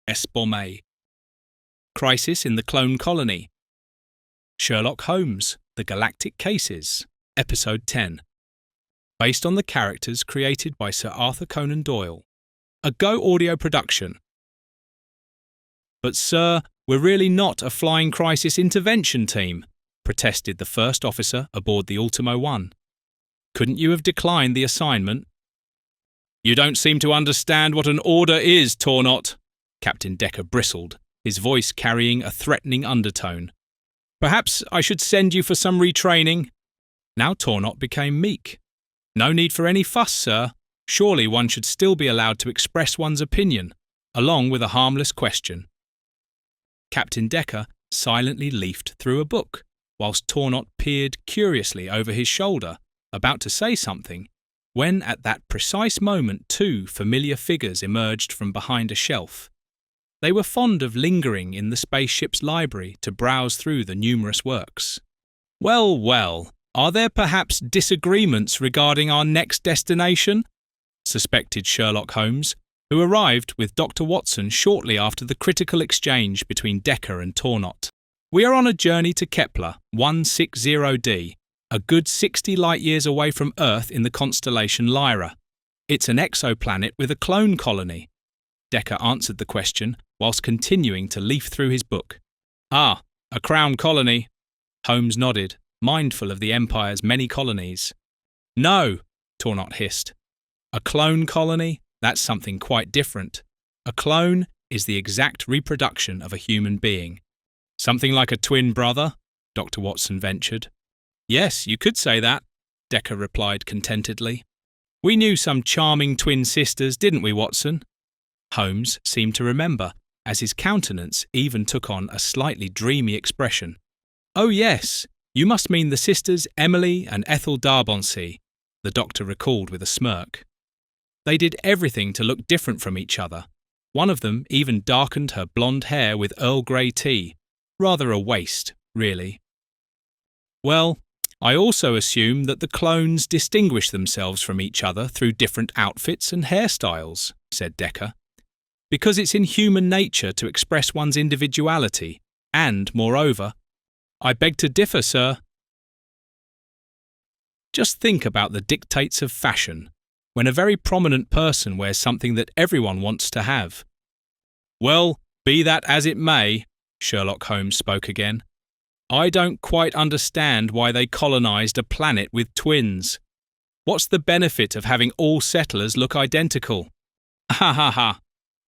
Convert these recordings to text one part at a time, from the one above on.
Pomej. Crisis in the Clone Colony. Sherlock Holmes, The Galactic Cases, Episode 10. Based on the characters created by Sir Arthur Conan Doyle. A Go Audio production. But sir, we're really not a flying crisis intervention team, protested the first officer aboard the Ultimo 1. Couldn't you have declined the assignment? You don't seem to understand what an order is, Tornot, Captain Decker bristled, his voice carrying a threatening undertone. Perhaps I should send you for some retraining? Now Tornot became meek. No need for any fuss, sir. Surely one should still be allowed to express one's opinion, along with a harmless question. Captain Decker silently leafed through a book, whilst Tornot peered curiously over his shoulder, about to say something, when at that precise moment two familiar figures emerged from behind a shelf. They were fond of lingering in the spaceship's library to browse through the numerous works. Well, well, are there perhaps disagreements regarding our next destination? Suspected Sherlock Holmes, who arrived with Dr. Watson shortly after the critical exchange between Decker and Tornot. We are on a journey to Kepler 160d, a good 60 light-years away from Earth in the constellation Lyra. It's an exoplanet with a clone colony. Decker answered the question whilst continuing to leaf through his book. Ah, a crown colony. Holmes nodded, mindful of the Empire's many colonies. No, Tornot hissed. A clone colony? That's something quite different. A clone is the exact reproduction of a human being. Something like a twin brother? Dr. Watson ventured. Yes, you could say that, Decker replied contentedly. We knew some charming twin sisters, didn't we, Watson? Holmes seemed to remember, as his countenance even took on a slightly dreamy expression. Oh yes, you must mean the sisters Emily and Ethel D'Arbancy, the doctor recalled with a smirk. They did everything to look different from each other. One of them even darkened her blonde hair with Earl Grey tea. Rather a waste, really. Well, I also assume that the clones distinguish themselves from each other through different outfits and hairstyles, said Decker. Because it's in human nature to express one's individuality, and, moreover, I beg to differ, sir. Just think about the dictates of fashion, when a very prominent person wears something that everyone wants to have. Well, be that as it may, Sherlock Holmes spoke again. I don't quite understand why they colonized a planet with twins. What's the benefit of having all settlers look identical? Ha ha ha!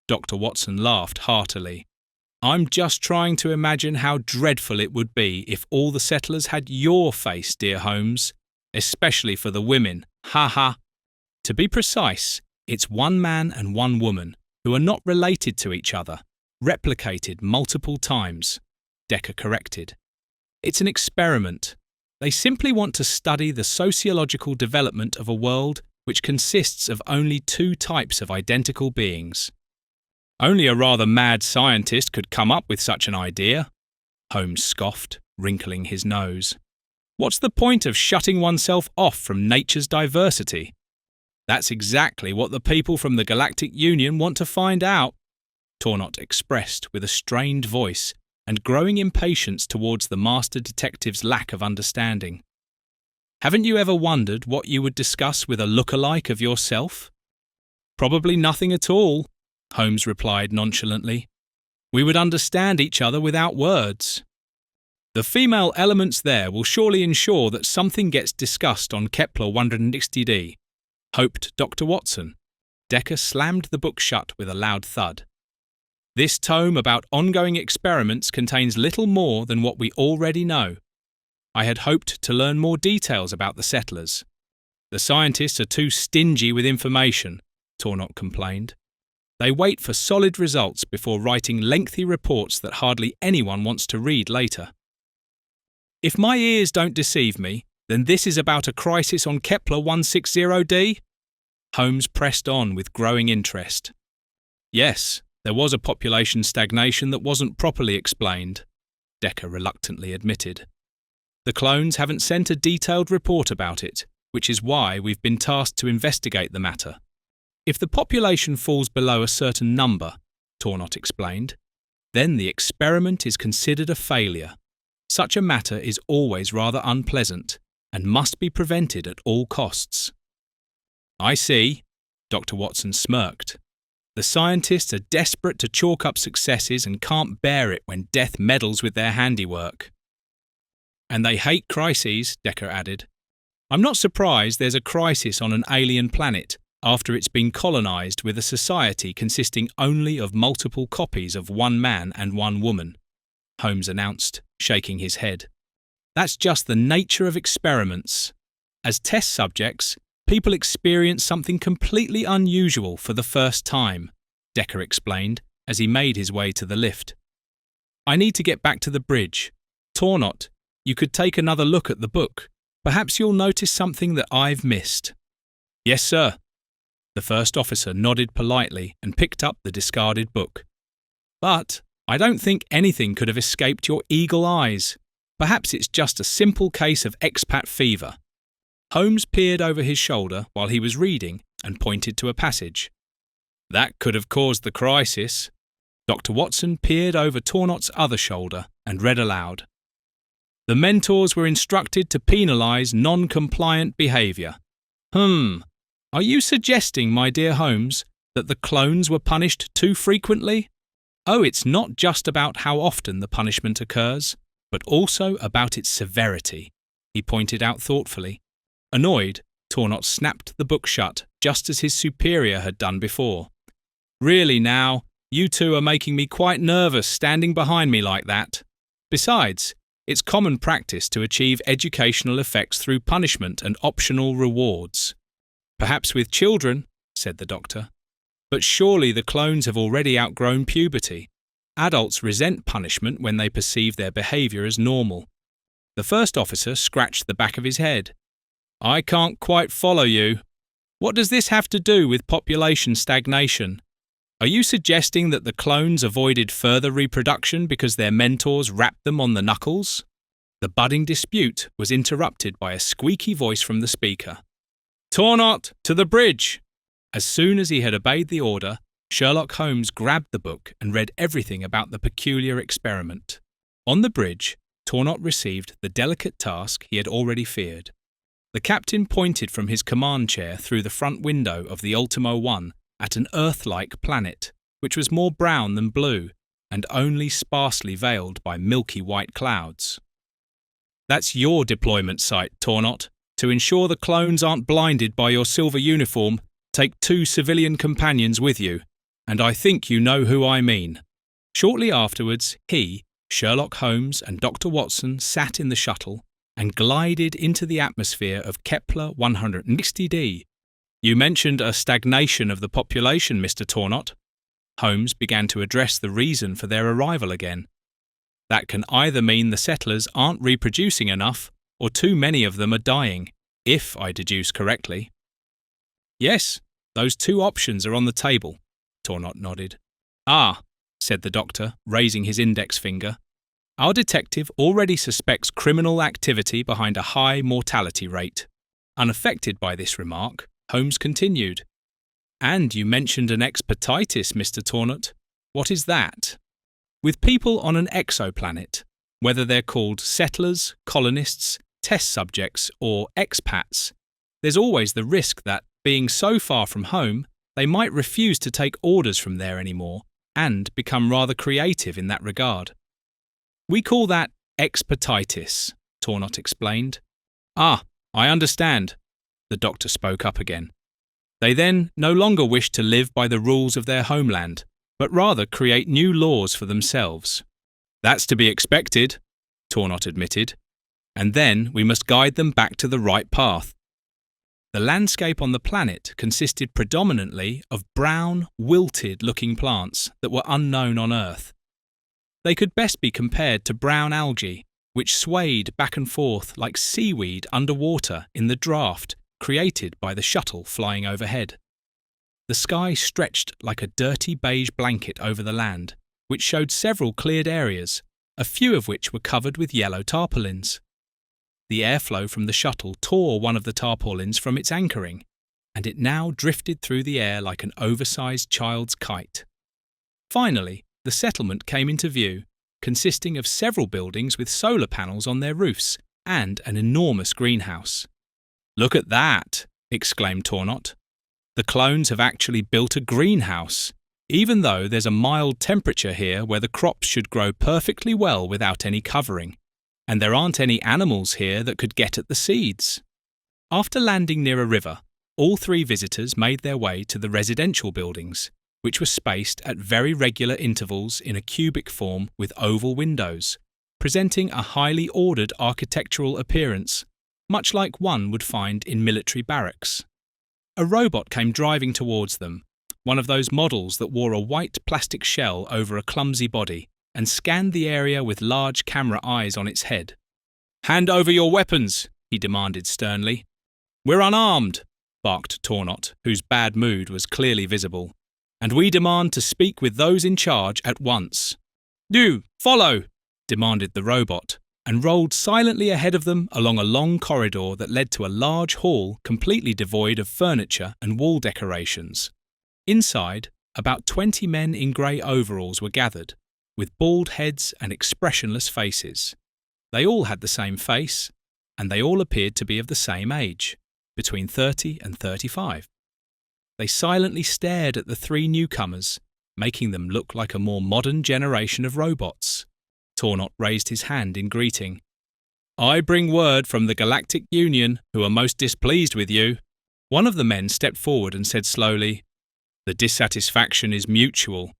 Dr. Watson laughed heartily. I'm just trying to imagine how dreadful it would be if all the settlers had your face, dear Holmes, especially for the women. Ha ha! To be precise, it's one man and one woman who are not related to each other, replicated multiple times, Decker corrected. It's an experiment. They simply want to study the sociological development of a world which consists of only two types of identical beings. Only a rather mad scientist could come up with such an idea, Holmes scoffed, wrinkling his nose. What's the point of shutting oneself off from nature's diversity? That's exactly what the people from the Galactic Union want to find out, Tornot expressed with a strained voice and growing impatience towards the master detective's lack of understanding. Haven't you ever wondered what you would discuss with a look-alike of yourself? Probably nothing at all, Holmes replied nonchalantly. We would understand each other without words. The female elements there will surely ensure that something gets discussed on Kepler 160d, hoped Dr. Watson. Decker slammed the book shut with a loud thud. This tome about ongoing experiments contains little more than what we already know. I had hoped to learn more details about the settlers. The scientists are too stingy with information, Tornot complained. They wait for solid results before writing lengthy reports that hardly anyone wants to read later. If my ears don't deceive me, then this is about a crisis on Kepler 160d? Holmes pressed on with growing interest. Yes, there was a population stagnation that wasn't properly explained, Decker reluctantly admitted. The clones haven't sent a detailed report about it, which is why we've been tasked to investigate the matter. If the population falls below a certain number, Tornot explained, then the experiment is considered a failure. Such a matter is always rather unpleasant and must be prevented at all costs. I see, Dr. Watson smirked. The scientists are desperate to chalk up successes and can't bear it when death meddles with their handiwork. And they hate crises, Decker added. I'm not surprised there's a crisis on an alien planet after it's been colonized with a society consisting only of multiple copies of one man and one woman, Holmes announced, shaking his head. That's just the nature of experiments. As test subjects, people experience something completely unusual for the first time, Decker explained as he made his way to the lift. I need to get back to the bridge. Tornot, you could take another look at the book. Perhaps you'll notice something that I've missed. Yes, sir. The first officer nodded politely and picked up the discarded book. But I don't think anything could have escaped your eagle eyes. Perhaps it's just a simple case of expat fever. Holmes peered over his shoulder while he was reading and pointed to a passage. That could have caused the crisis. Dr. Watson peered over Tornot's other shoulder and read aloud. The mentors were instructed to penalise non-compliant behaviour. Are you suggesting, my dear Holmes, that the clones were punished too frequently? Oh, it's not just about how often the punishment occurs, but also about its severity, he pointed out thoughtfully. Annoyed, Tornot snapped the book shut, just as his superior had done before. Really now, you two are making me quite nervous standing behind me like that. Besides, it's common practice to achieve educational effects through punishment and optional rewards. Perhaps with children, said the doctor. But surely the clones have already outgrown puberty. Adults resent punishment when they perceive their behaviour as normal. The first officer scratched the back of his head. I can't quite follow you. What does this have to do with population stagnation? Are you suggesting that the clones avoided further reproduction because their mentors rapped them on the knuckles? The budding dispute was interrupted by a squeaky voice from the speaker. Tornot, to the bridge! As soon as he had obeyed the order, Sherlock Holmes grabbed the book and read everything about the peculiar experiment. On the bridge, Tornot received the delicate task he had already feared. The captain pointed from his command chair through the front window of the Ultimo 1 at an Earth-like planet, which was more brown than blue, and only sparsely veiled by milky white clouds. That's your deployment site, Tornot. To ensure the clones aren't blinded by your silver uniform, take 2 civilian companions with you, and I think you know who I mean. Shortly afterwards, he, Sherlock Holmes and Dr. Watson sat in the shuttle and glided into the atmosphere of Kepler 160d. You mentioned a stagnation of the population, Mr. Tornot. Holmes began to address the reason for their arrival again. That can either mean the settlers aren't reproducing enough, or too many of them are dying, if I deduce correctly. Yes, those 2 options are on the table, Tornot nodded. Ah, said the doctor, raising his index finger. Our detective already suspects criminal activity behind a high mortality rate. Unaffected by this remark, Holmes continued. And you mentioned an expertitis, Mr. Tornot. What is that? With people on an exoplanet, whether they're called settlers, colonists, test subjects, or expats, there's always the risk that, being so far from home, they might refuse to take orders from there anymore and become rather creative in that regard. We call that expertitis, Tornot explained. Ah, I understand. The doctor spoke up again. They then no longer wish to live by the rules of their homeland, but rather create new laws for themselves. That's to be expected, Tornot admitted. And then we must guide them back to the right path. The landscape on the planet consisted predominantly of brown, wilted-looking plants that were unknown on Earth. They could best be compared to brown algae, which swayed back and forth like seaweed underwater in the draft created by the shuttle flying overhead. The sky stretched like a dirty beige blanket over the land, which showed several cleared areas, a few of which were covered with yellow tarpaulins. The airflow from the shuttle tore one of the tarpaulins from its anchoring, and it now drifted through the air like an oversized child's kite. Finally, the settlement came into view, consisting of several buildings with solar panels on their roofs and an enormous greenhouse. "Look at that!" exclaimed Tornot. "The clones have actually built a greenhouse, even though there's a mild temperature here where the crops should grow perfectly well without any covering, and there aren't any animals here that could get at the seeds." After landing near a river, all three visitors made their way to the residential buildings, which were spaced at very regular intervals in a cubic form with oval windows, presenting a highly ordered architectural appearance, much like one would find in military barracks. A robot came driving towards them, one of those models that wore a white plastic shell over a clumsy body and scanned the area with large camera eyes on its head. "Hand over your weapons," he demanded sternly. "We're unarmed," barked Tornot, whose bad mood was clearly visible, "and we demand to speak with those in charge at once." "You, follow!" demanded the robot, and rolled silently ahead of them along a long corridor that led to a large hall completely devoid of furniture and wall decorations. Inside, about 20 men in grey overalls were gathered, with bald heads and expressionless faces. They all had the same face, and they all appeared to be of the same age, between 30 and 35. They silently stared at the three newcomers, making them look like a more modern generation of robots. Tornot raised his hand in greeting. "I bring word from the Galactic Union, who are most displeased with you." One of the men stepped forward and said slowly, "The dissatisfaction is mutual."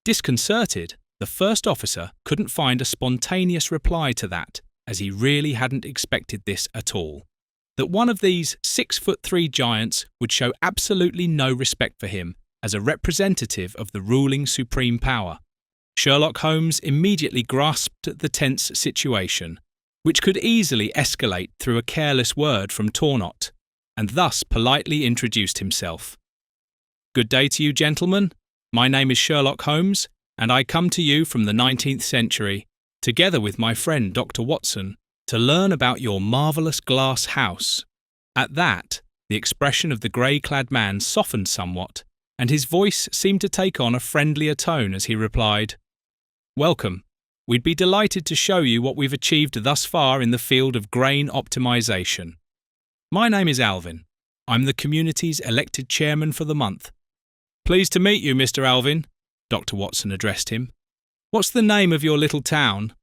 Disconcerted, the first officer couldn't find a spontaneous reply to that, as he really hadn't expected this at all. That one of these 6'3" giants would show absolutely no respect for him as a representative of the ruling supreme power. Sherlock Holmes immediately grasped the tense situation, which could easily escalate through a careless word from Tornot, and thus politely introduced himself. "Good day to you, gentlemen. My name is Sherlock Holmes, and I come to you from the 19th century, together with my friend Dr. Watson, to learn about your marvellous glass house." At that, the expression of the grey-clad man softened somewhat, and his voice seemed to take on a friendlier tone as he replied, "Welcome. We'd be delighted to show you what we've achieved thus far in the field of grain optimization. My name is Alvin. I'm the community's elected chairman for the month." "Pleased to meet you, Mr. Alvin," Dr. Watson addressed him. "What's the name of your little town?"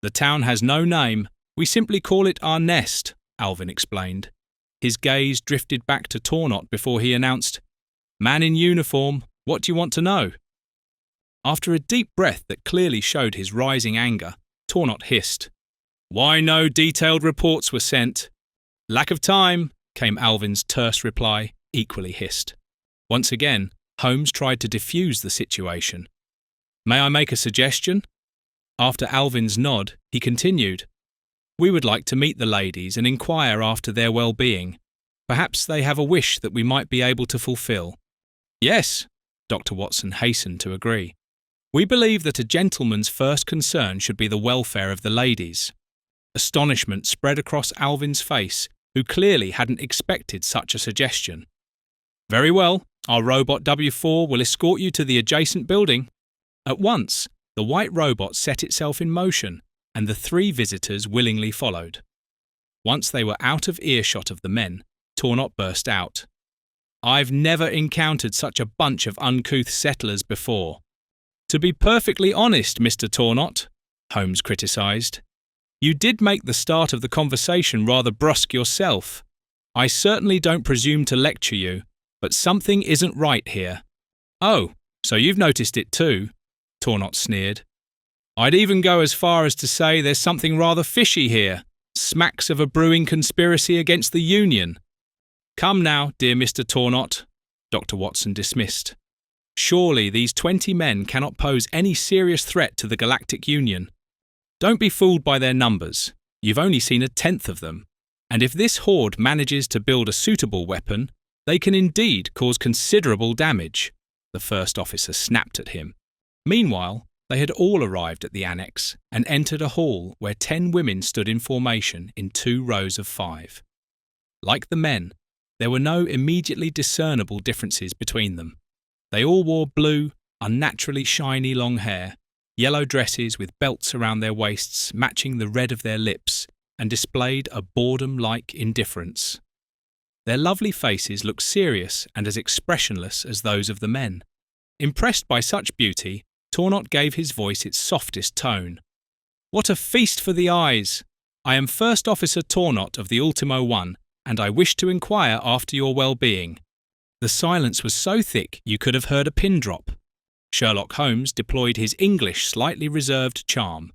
"The town has no name. We simply call it our nest," Alvin explained. His gaze drifted back to Tornot before he announced, "Man in uniform, what do you want to know?" After a deep breath that clearly showed his rising anger, Tornot hissed, "Why no detailed reports were sent?" "Lack of time," came Alvin's terse reply, equally hissed. Once again, Holmes tried to defuse the situation. "May I make a suggestion?" After Alvin's nod, he continued, "We would like to meet the ladies and inquire after their well-being. Perhaps they have a wish that we might be able to fulfill." "Yes," Dr. Watson hastened to agree. "We believe that a gentleman's first concern should be the welfare of the ladies." Astonishment spread across Alvin's face, who clearly hadn't expected such a suggestion. "Very well, our robot W4 will escort you to the adjacent building." At once, the white robot set itself in motion, and the three visitors willingly followed. Once they were out of earshot of the men, Tornot burst out, "I've never encountered such a bunch of uncouth settlers before." "To be perfectly honest, Mr. Tornot," Holmes criticised, "you did make the start of the conversation rather brusque yourself. I certainly don't presume to lecture you, but something isn't right here." "Oh, so you've noticed it too," Tornot sneered. "I'd even go as far as to say there's something rather fishy here, smacks of a brewing conspiracy against the Union." "Come now, dear Mr. Tornot," Dr. Watson dismissed. "Surely these 20 men cannot pose any serious threat to the Galactic Union. Don't be fooled by their numbers. You've only seen a tenth of them. And if this horde manages to build a suitable weapon, they can indeed cause considerable damage." The first officer snapped at him. Meanwhile, they had all arrived at the annex and entered a hall where 10 women stood in formation in 2 rows of 5. Like the men, there were no immediately discernible differences between them. They all wore blue, unnaturally shiny long hair, yellow dresses with belts around their waists matching the red of their lips, and displayed a boredom-like indifference. Their lovely faces looked serious and as expressionless as those of the men. Impressed by such beauty, Tornot gave his voice its softest tone. "What a feast for the eyes! I am First Officer Tornot of the Ultimo One, and I wish to inquire after your well-being." The silence was so thick you could have heard a pin drop. Sherlock Holmes deployed his English slightly reserved charm.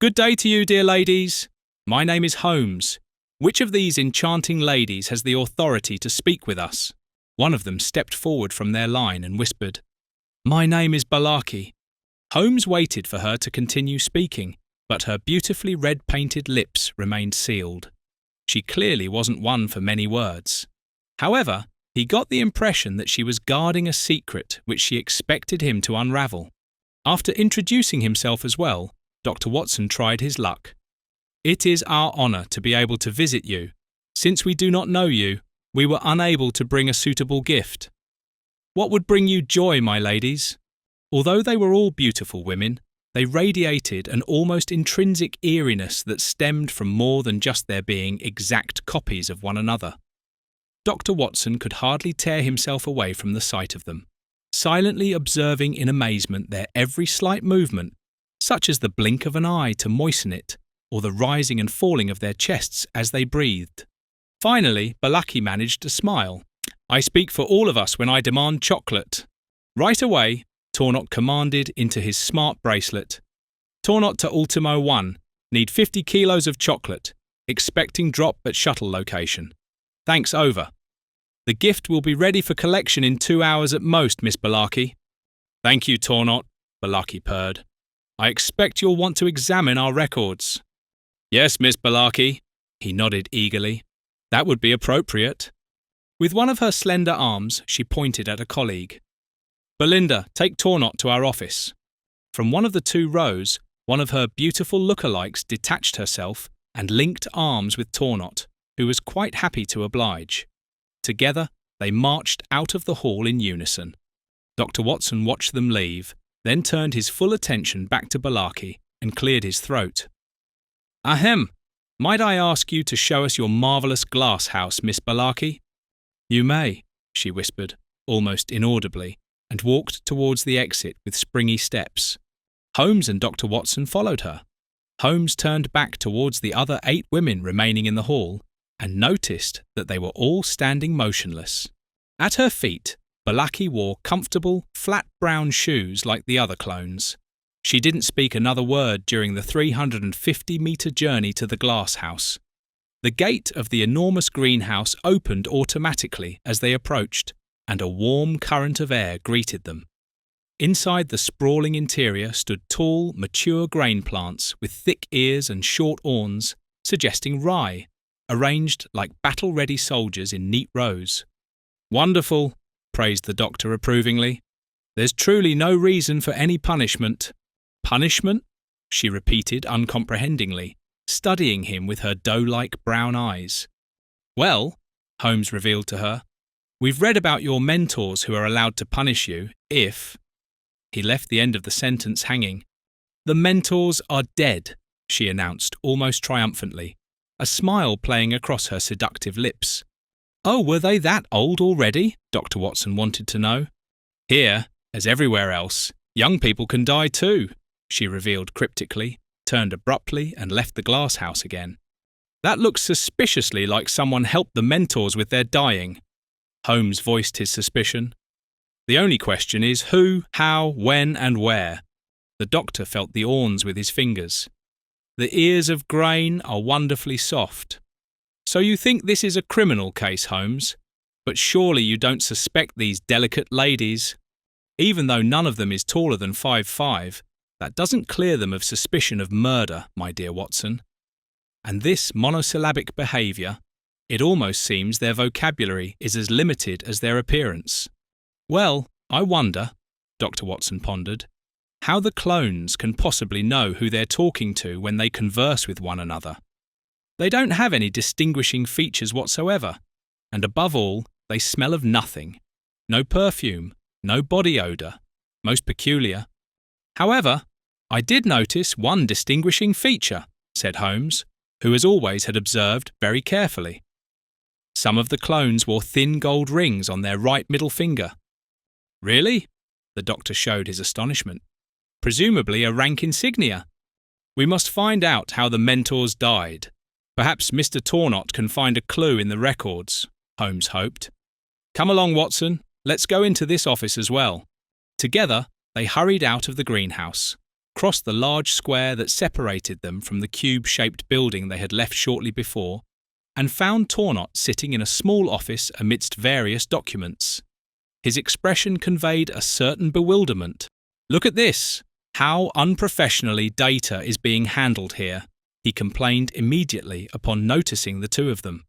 "Good day to you, dear ladies. My name is Holmes. Which of these enchanting ladies has the authority to speak with us?" One of them stepped forward from their line and whispered, "My name is Balaki." Holmes waited for her to continue speaking, but her beautifully red-painted lips remained sealed. She clearly wasn't one for many words. However, he got the impression that she was guarding a secret which she expected him to unravel. After introducing himself as well, Dr. Watson tried his luck. "It is our honour to be able to visit you. Since we do not know you, we were unable to bring a suitable gift. What would bring you joy, my ladies?" Although they were all beautiful women, they radiated an almost intrinsic eeriness that stemmed from more than just their being exact copies of one another. Dr. Watson could hardly tear himself away from the sight of them, silently observing in amazement their every slight movement, such as the blink of an eye to moisten it, or the rising and falling of their chests as they breathed. Finally, Balaki managed a smile. "I speak for all of us when I demand chocolate." Right away, Tornot commanded into his smart bracelet. "Tornot to Ultimo 1. Need 50 kilos of chocolate. Expecting drop at shuttle location. Thanks, over. The gift will be ready for collection in 2 hours at most, Miss Balaki." "Thank you, Tornot," Balaki purred. "I expect you'll want to examine our records." "Yes, Miss Balaki," he nodded eagerly. "That would be appropriate." With one of her slender arms, she pointed at a colleague. "Belinda, take Tornot to our office." From one of the two rows, one of her beautiful lookalikes detached herself and linked arms with Tornot, who was quite happy to oblige. Together, they marched out of the hall in unison. Dr. Watson watched them leave, then turned his full attention back to Balaki and cleared his throat. "Ahem! Might I ask you to show us your marvellous glass house, Miss Balaki?" "You may," she whispered, almost inaudibly, and walked towards the exit with springy steps. Holmes and Dr. Watson followed her. Holmes turned back towards the other 8 women remaining in the hall and noticed that they were all standing motionless. At her feet, Balaki wore comfortable, flat brown shoes like the other clones. She didn't speak another word during the 350-metre journey to the glass house. The gate of the enormous greenhouse opened automatically as they approached, and a warm current of air greeted them. Inside the sprawling interior stood tall, mature grain plants with thick ears and short awns, suggesting rye, arranged like battle-ready soldiers in neat rows. "Wonderful," praised the doctor approvingly. "There's truly no reason for any punishment." "Punishment?" she repeated uncomprehendingly, studying him with her doe-like brown eyes. "Well," Holmes revealed to her, "we've read about your mentors who are allowed to punish you if—" He left the end of the sentence hanging. "The mentors are dead," she announced almost triumphantly, a smile playing across her seductive lips. "Oh, were they that old already?" Dr. Watson wanted to know. "Here, as everywhere else, young people can die too," she revealed cryptically, turned abruptly and left the glass house again. "That looks suspiciously like someone helped the mentors with their dying." Holmes voiced his suspicion. "The only question is who, how, when and where." The doctor felt the awns with his fingers. "The ears of grain are wonderfully soft. So you think this is a criminal case, Holmes? But surely you don't suspect these delicate ladies? Even though none of them is taller than 5'5", that doesn't clear them of suspicion of murder, my dear Watson. And this monosyllabic behaviour, it almost seems their vocabulary is as limited as their appearance. Well, I wonder," Dr. Watson pondered, "how the clones can possibly know who they're talking to when they converse with one another. They don't have any distinguishing features whatsoever, and above all, they smell of nothing. No perfume, no body odour. Most peculiar. However, I did notice one distinguishing feature, said Holmes, who as always had observed very carefully. Some of the clones wore thin gold rings on their right middle finger. Really? The doctor showed his astonishment. Presumably a rank insignia. We must find out how the mentors died. Perhaps Mr. Tornot can find a clue in the records, Holmes hoped. Come along, Watson. Let's go into this office as well. Together, they hurried out of the greenhouse, crossed the large square that separated them from the cube-shaped building they had left shortly before, and found Tornot sitting in a small office amidst various documents. His expression conveyed a certain bewilderment. Look at this! How unprofessionally data is being handled here, he complained immediately upon noticing the two of them.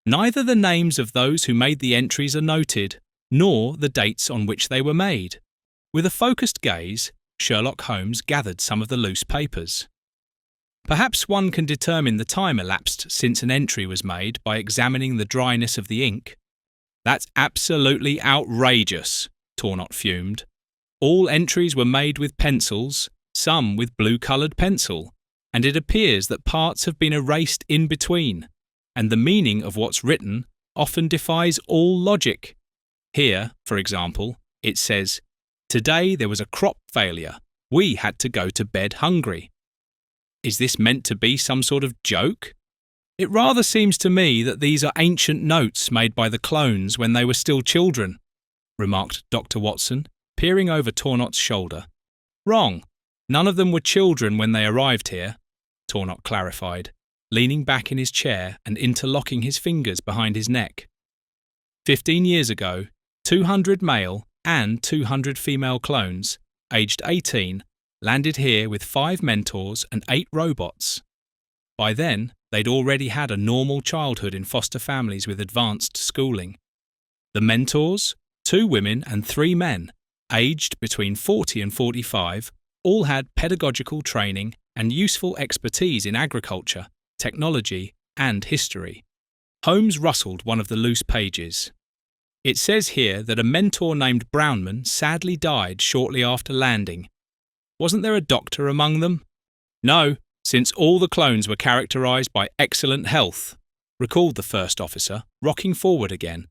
Neither the names of those who made the entries are noted, nor the dates on which they were made. With a focused gaze, Sherlock Holmes gathered some of the loose papers. Perhaps one can determine the time elapsed since an entry was made by examining the dryness of the ink. That's absolutely outrageous, Tornot fumed. All entries were made with pencils, some with blue-coloured pencil, and it appears that parts have been erased in between, and the meaning of what's written often defies all logic. Here, for example, it says, "Today there was a crop failure. We had to go to bed hungry." Is this meant to be some sort of joke? It rather seems to me that these are ancient notes made by the clones when they were still children, remarked Dr. Watson, peering over Tornot's shoulder. Wrong. None of them were children when they arrived here, Tornot clarified, leaning back in his chair and interlocking his fingers behind his neck. 15 years ago, 200 male and 200 female clones, aged 18, landed here with 5 mentors and 8 robots. By then, they'd already had a normal childhood in foster families with advanced schooling. The mentors, 2 women and 3 men, aged between 40 and 45, all had pedagogical training and useful expertise in agriculture, technology, and history. Holmes rustled one of the loose pages. It says here that a mentor named Brownman sadly died shortly after landing. Wasn't there a doctor among them? No, since all the clones were characterized by excellent health, recalled the first officer, rocking forward again.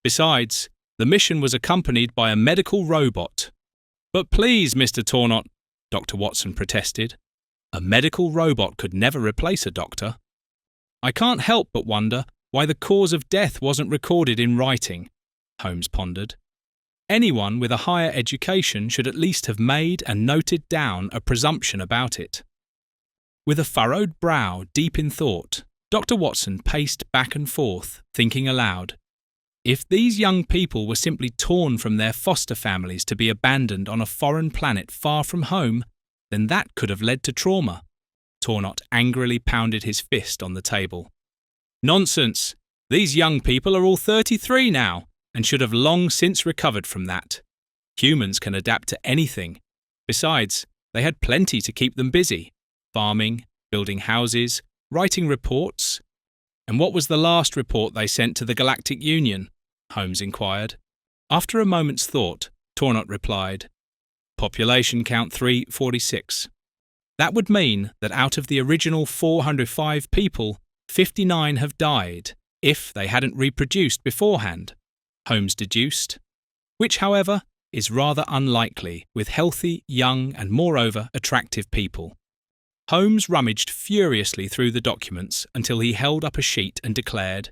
Besides, the mission was accompanied by a medical robot. But please, Mr. Tornot, Dr. Watson protested. A medical robot could never replace a doctor. I can't help but wonder why the cause of death wasn't recorded in writing, Holmes pondered. Anyone with a higher education should at least have made and noted down a presumption about it. With a furrowed brow deep in thought, Dr. Watson paced back and forth, thinking aloud. If these young people were simply torn from their foster families to be abandoned on a foreign planet far from home, then that could have led to trauma. Tornot angrily pounded his fist on the table. Nonsense! These young people are all 33 now, and should have long since recovered from that. Humans can adapt to anything. Besides, they had plenty to keep them busy. Farming, building houses, writing reports. And what was the last report they sent to the Galactic Union? Holmes inquired. After a moment's thought, Tornot replied, Population count 346. That would mean that out of the original 405 people, 59 have died, if they hadn't reproduced beforehand, Holmes deduced, which, however, is rather unlikely with healthy, young and moreover attractive people. Holmes rummaged furiously through the documents until he held up a sheet and declared,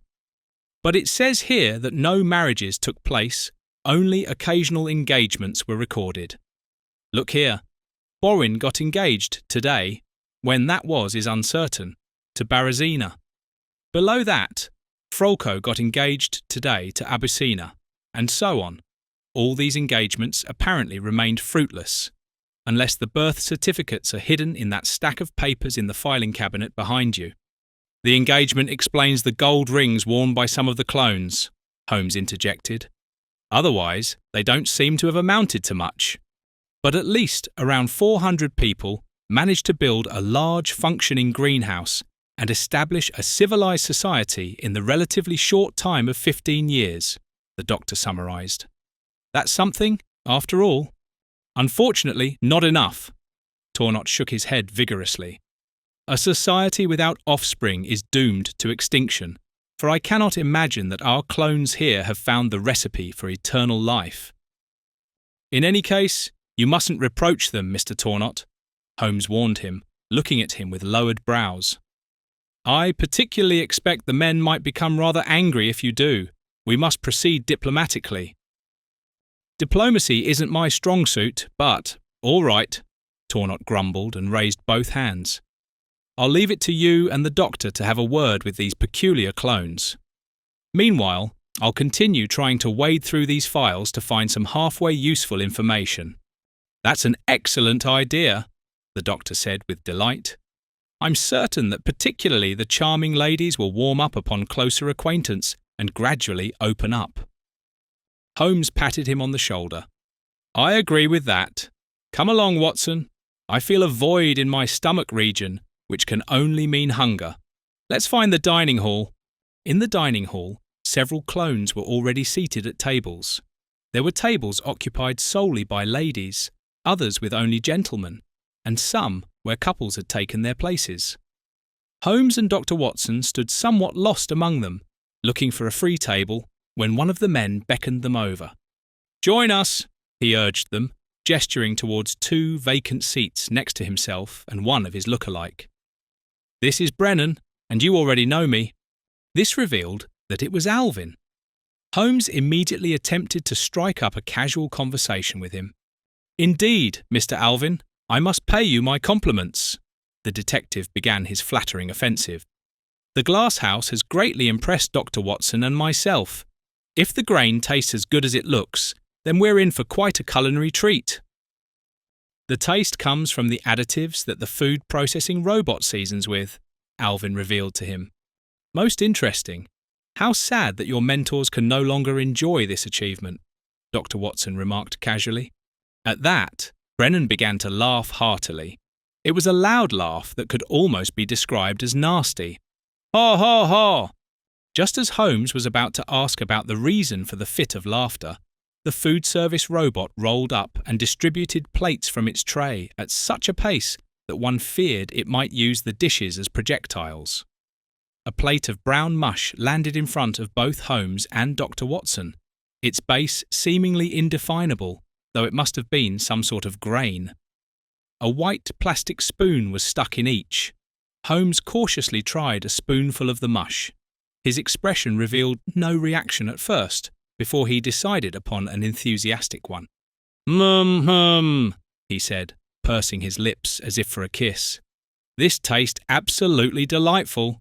But it says here that no marriages took place, only occasional engagements were recorded. Look here. Borin got engaged today, when that was is uncertain, to Barazina. Below that, Frolko got engaged today to Abusina, and so on. All these engagements apparently remained fruitless, unless the birth certificates are hidden in that stack of papers in the filing cabinet behind you. The engagement explains the gold rings worn by some of the clones, Holmes interjected. Otherwise, they don't seem to have amounted to much. But at least around 400 people managed to build a large functioning greenhouse and establish a civilized society in the relatively short time of 15 years, the doctor summarized. That's something, after all. Unfortunately, not enough. Tornot shook his head vigorously. A society without offspring is doomed to extinction, for I cannot imagine that our clones here have found the recipe for eternal life. In any case, you mustn't reproach them, Mr. Tornot, Holmes warned him, looking at him with lowered brows. I particularly expect the men might become rather angry if you do. We must proceed diplomatically. Diplomacy isn't my strong suit, but, all right, Tornot grumbled and raised both hands. I'll leave it to you and the doctor to have a word with these peculiar clones. Meanwhile, I'll continue trying to wade through these files to find some halfway useful information. That's an excellent idea, the doctor said with delight. I'm certain that particularly the charming ladies will warm up upon closer acquaintance and gradually open up. Holmes patted him on the shoulder. I agree with that. Come along, Watson. I feel a void in my stomach region, which can only mean hunger. Let's find the dining hall. In the dining hall, several clones were already seated at tables. There were tables occupied solely by ladies, others with only gentlemen, and some where couples had taken their places. Holmes and Dr. Watson stood somewhat lost among them, looking for a free table, when one of the men beckoned them over. Join us, he urged them, gesturing towards 2 vacant seats next to himself and one of his look-alike. This is Brennan, and you already know me. This revealed that it was Alvin. Holmes immediately attempted to strike up a casual conversation with him. Indeed, Mr. Alvin, I must pay you my compliments. The detective began his flattering offensive. The glass house has greatly impressed Dr. Watson and myself. If the grain tastes as good as it looks, then we're in for quite a culinary treat. The taste comes from the additives that the food processing robot seasons with, Alvin revealed to him. Most interesting. How sad that your mentors can no longer enjoy this achievement, Dr. Watson remarked casually. At that, Brennan began to laugh heartily. It was a loud laugh that could almost be described as nasty. Ha ha ha! Just as Holmes was about to ask about the reason for the fit of laughter, the food service robot rolled up and distributed plates from its tray at such a pace that one feared it might use the dishes as projectiles. A plate of brown mush landed in front of both Holmes and Dr. Watson, its base seemingly indefinable, though it must have been some sort of grain. A white plastic spoon was stuck in each. Holmes cautiously tried a spoonful of the mush. His expression revealed no reaction at first, before he decided upon an enthusiastic one. He said, pursing his lips as if for a kiss. This tastes absolutely delightful.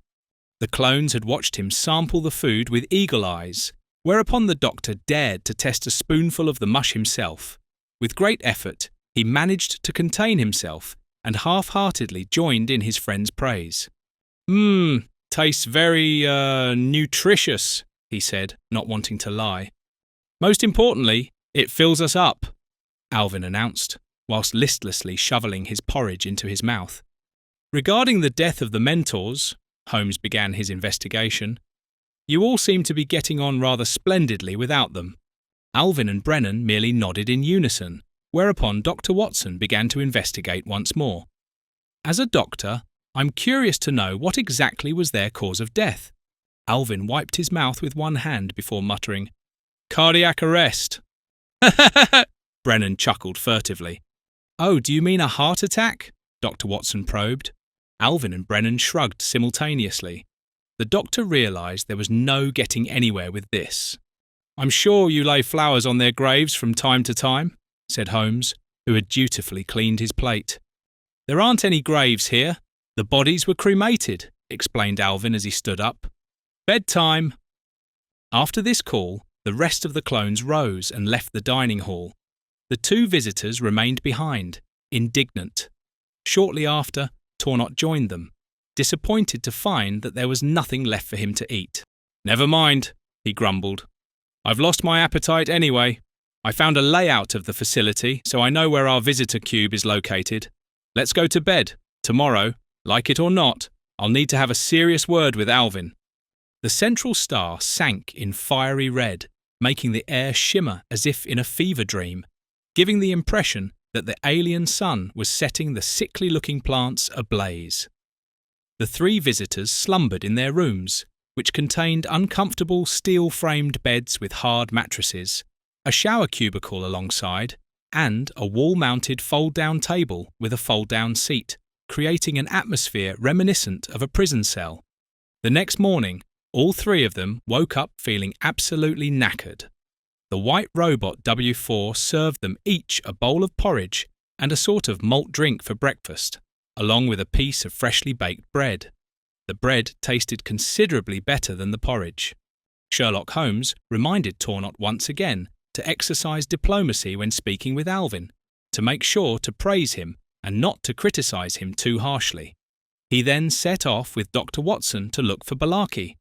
The clones had watched him sample the food with eagle eyes, whereupon the doctor dared to test a spoonful of the mush himself. With great effort, he managed to contain himself and half-heartedly joined in his friend's praise. Tastes very, nutritious, he said, not wanting to lie. Most importantly, it fills us up, Alvin announced, whilst listlessly shoveling his porridge into his mouth. Regarding the death of the mentors, Holmes began his investigation. You all seem to be getting on rather splendidly without them. Alvin and Brennan merely nodded in unison, whereupon Dr. Watson began to investigate once more. As a doctor, I'm curious to know what exactly was their cause of death. Alvin wiped his mouth with one hand before muttering, Cardiac arrest. Brennan chuckled furtively. Oh, do you mean a heart attack? Dr. Watson probed. Alvin and Brennan shrugged simultaneously. The doctor realised there was no getting anywhere with this. I'm sure you lay flowers on their graves from time to time, said Holmes, who had dutifully cleaned his plate. There aren't any graves here. The bodies were cremated, explained Alvin as he stood up. Bedtime. After this call, the rest of the clones rose and left the dining hall. The 2 visitors remained behind, indignant. Shortly after, Tornot joined them, disappointed to find that there was nothing left for him to eat. Never mind, he grumbled. I've lost my appetite anyway. I found a layout of the facility, so I know where our visitor cube is located. Let's go to bed. Tomorrow, like it or not, I'll need to have a serious word with Alvin. The central star sank in fiery red, making the air shimmer as if in a fever dream, giving the impression that the alien sun was setting the sickly-looking plants ablaze. The three visitors slumbered in their rooms, which contained uncomfortable steel-framed beds with hard mattresses, a shower cubicle alongside, and a wall-mounted fold-down table with a fold-down seat, creating an atmosphere reminiscent of a prison cell. The next morning, all three of them woke up feeling absolutely knackered. The white robot W4 served them each a bowl of porridge and a sort of malt drink for breakfast, along with a piece of freshly baked bread. The bread tasted considerably better than the porridge. Sherlock Holmes reminded Tornot once again to exercise diplomacy when speaking with Alvin, to make sure to praise him and not to criticise him too harshly. He then set off with Dr. Watson to look for Balaki.